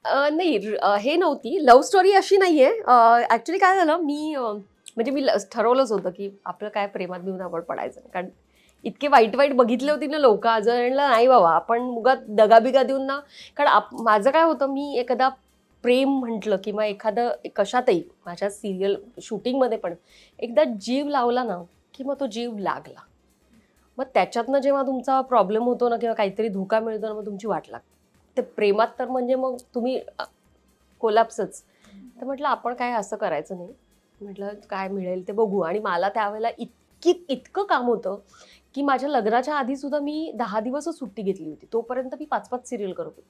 नाही हे नव्हती लव्ह स्टोरी अशी नाहीये. ऍक्च्युली काय झालं म्हणजे मी ठरवलंच होतं की आपलं काय प्रेमात बिऊन आपण पडायचं नाही, कारण इतके वाईट वाईट बघितले होते ना लोक. अजून नाही बाबा आपण मुगात दगाबिगा देऊन ना. कारण माझं काय होतं, मी एखादा प्रेम म्हटलं किंवा एखादं कशातही माझ्या सिरियल शूटिंगमध्ये पण एकदा जीव लावला ना की मग तो जीव लागला. मग त्याच्यातनं जेव्हा तुमचा प्रॉब्लेम होतो ना किंवा काहीतरी धोका मिळतो ना, मग तुमची वाट लागते. ते प्रेमात तर म्हणजे मग तुम्ही कोलॅप्सच. तर म्हटलं आपण काय असं करायचं नाही. म्हटलं काय मिळेल ते बघू. आणि मला त्यावेळेला इतकं काम होतं की माझ्या लग्नाच्या आधी सुद्धा मी 10 दिवसच सुट्टी घेतली होती. तोपर्यंत मी 5-5 सिरियल करत होते.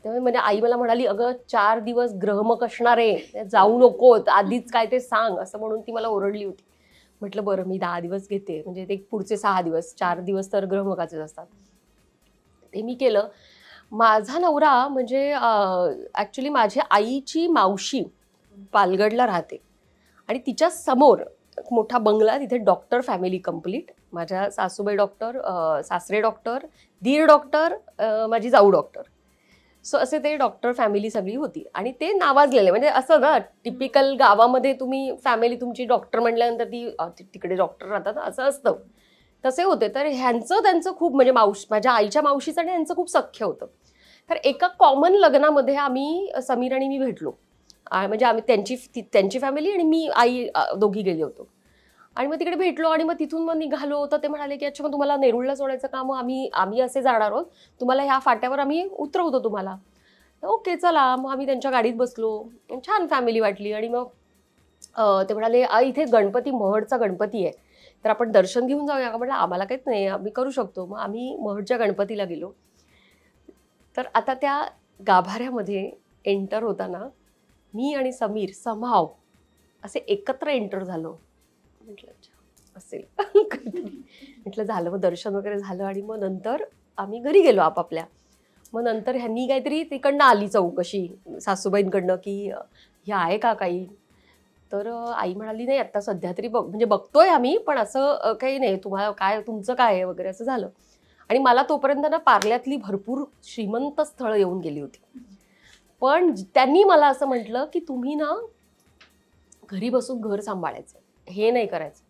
त्यामुळे म्हणजे आई मला म्हणाली, अगं 4 दिवस ग्रहमक असणार आहे, जाऊ नको आधीच काय ते सांग, असं म्हणून ती मला ओरडली होती. म्हटलं बरं मी 10 दिवस घेते, म्हणजे ते पुढचे 6 दिवस, 4 दिवस तर ग्रहमकाचेच असतात. ते मी केलं. माझा नवरा म्हणजे ॲक्च्युली माझ्या आईची मावशी पालगडला राहते आणि तिच्या समोर मोठा बंगला, तिथे डॉक्टर फॅमिली कंप्लीट. माझ्या सासूबाई डॉक्टर, सासरे डॉक्टर, दीर डॉक्टर, माझी जाऊ डॉक्टर. सो असे ते डॉक्टर फॅमिली सगळी होती आणि ते नावाजलेले. म्हणजे असं ना टिपिकल गावामध्ये तुम्ही फॅमिली तुमची डॉक्टर म्हटल्यानंतर ती तिकडे डॉक्टर राहतात असं असतं, तसे होते. तर त्यांचं खूप म्हणजे माझ्या आईच्या मावशीचं आणि यांचं खूप सख्य होतं. तर एका कॉमन लग्नामध्ये आम्ही समीर आणि मी भेटलो. म्हणजे आम्ही त्यांची फॅमिली आणि मी आई दोघी गेले होतो. आणि मग तिकडे भेटलो आणि मग तिथून मग निघालो. तर ते म्हणाले की अच्छा मग तुम्हाला नेरुळला सोडायचं का, मग आम्ही असे जाणार आहोत, तुम्हाला ह्या फाट्यावर आम्ही उतरवतो तुम्हाला. ओके चला. मग आम्ही त्यांच्या गाडीत बसलो, छान फॅमिली वाटली. आणि मग ते म्हणाले इथे गणपती, महडचा गणपती आहे, तर आपण दर्शन घेऊन जाऊया का. म्हटलं आम्हाला काहीच नाही, आम्ही करू शकतो. मग आम्ही महडच्या गणपतीला गेलो. तर आता त्या गाभाऱ्यामध्ये एंटर होताना मी आणि समीर समहाव असे एकत्र एंटर झालो. म्हटलं अच्छा असेल म्हटलं झालं. मग दर्शन वगैरे झालं आणि मग नंतर आम्ही घरी गेलो आपापल्या. मग नंतर ह्यांनी काहीतरी तिकडनं आली चौकशी सासूबाईंकडनं की हे आहे का काही. तर आई म्हणाली नाही आत्ता सध्या तरी म्हणजे बघतोय आम्ही, पण असं काही नाही, तुम्हाला काय तुमचं काय आहे वगैरे असं झालं. आणि मला तोपर्यंत ना पार्ल्यातली भरपूर श्रीमंत स्थळं येऊन गेली होती. पण त्यांनी मला असं म्हटलं की तुम्ही ना घरी बसून घर सांभाळायचं, हे नाही करायचं.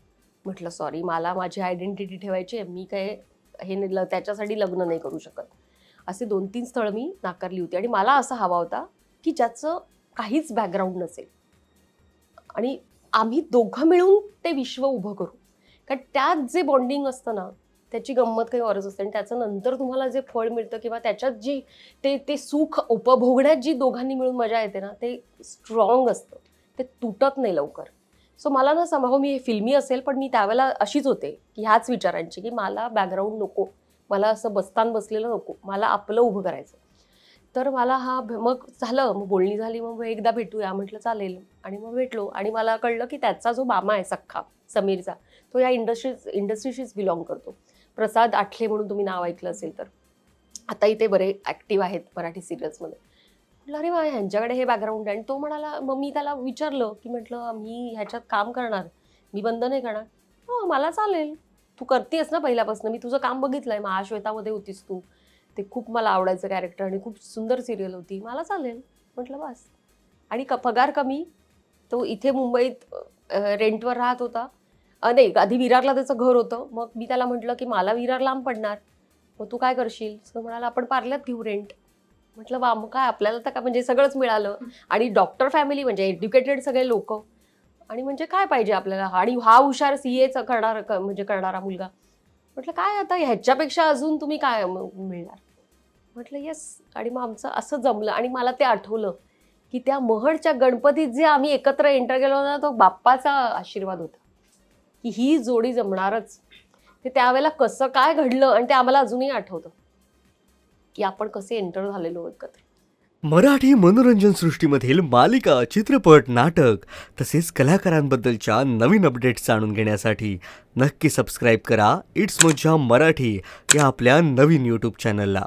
म्हटलं सॉरी, मला माझी आयडेंटिटी ठेवायची आहे, मी काय त्याच्यासाठी लग्न नाही करू शकत. असे 2-3 स्थळं मी नाकारली होती. आणि मला असा हवा होता की ज्याचं काहीच बॅकग्राऊंड नसेल आणि आम्ही दोघं मिळून ते विश्व उभं करू. कारण त्यात जे बॉन्डिंग असतं ना त्याची गंमत काही औरच असते. आणि त्याचं नंतर तुम्हाला जे फळ मिळतं किंवा त्याच्यात जी ते सुख उपभोगण्यात जी दोघांनी मिळून मजा येते ना, ते स्ट्रॉंग असतं, ते तुटत नाही लवकर. सो मला ना समभाव मी फिल्मी असेल पण मी त्यावेळेला अशीच होते की ह्याच विचारांची की मला बॅकग्राऊंड नको, मला असं बसतान बसलेलं नको, मला आपलं उभं करायचं. तर मला मग झालं, मग बोलणी झाली. मग एकदा भेटूया म्हटलं चालेल. आणि मग भेटलो. आणि मला कळलं की त्याचा जो मामा आहे सख्खा समीरचा, तो या इंडस्ट्रीशीच बिलॉंग करतो. प्रसाद आठले म्हणून तुम्ही नाव ऐकलं असेल तर, आता इथे बरे ॲक्टिव्ह आहेत मराठी सिरियल्समध्ये. म्हटलं अरे वा ह्यांच्याकडे हे बॅकग्राऊंड आहे. आणि तो म्हणाला, मग मी त्याला विचारलं की म्हटलं मी ह्याच्यात काम करणार, मी बंद नाही करणार. हो मला चालेल, तू करतेस ना पहिल्यापासून, मी तुझं काम बघितलं आहे, महाश्वेतामध्ये होतीस तू, ते खूप मला आवडायचं कॅरेक्टर आणि खूप सुंदर सिरियल होती, मला चालेल. म्हटलं बस. आणि पगार कमी. तो इथे मुंबईत रेंटवर राहत होता. नाही आधी विरारला त्याचं घर होतं. मग मी त्याला म्हटलं की मला विरार लांब पडणार, मग तू काय करशील. तो म्हणाला आपण पार्ल्यात घेऊ रेंट. म्हटलं वा, मग काय आपल्याला तर काय म्हणजे सगळंच मिळालं. आणि डॉक्टर फॅमिली म्हणजे एज्युकेटेड सगळे लोक, आणि म्हणजे काय पाहिजे आपल्याला. आणि हा हुशार CAचं करणारा मुलगा. म्हटलं काय आता ह्याच्यापेक्षा अजून तुम्ही काय मिळणार. म्हटलं येस. आणि मग आमचं असं जमलं. आणि मला ते आठवलं की त्या महडच्या गणपतीत जे आम्ही एकत्र एंटर केलो ना, तो बाप्पाचा आशीर्वाद होता की ही जोडी जमणारच. ते त्यावेळेला कसं काय घडलं आणि ते आम्हाला अजूनही आठवतं की आपण कसे एंटर झालेलो एकत्र. मराठी मनोरंजन सृष्टीमधील मालिका, चित्रपट, नाटक तसेच कलाकारांबद्दलच्या नवीन अपडेट्स जाणून घेण्यासाठी नक्की सबस्क्राईब करा इट्स मज्जा मराठी या आपल्या नवीन YouTube चॅनलला.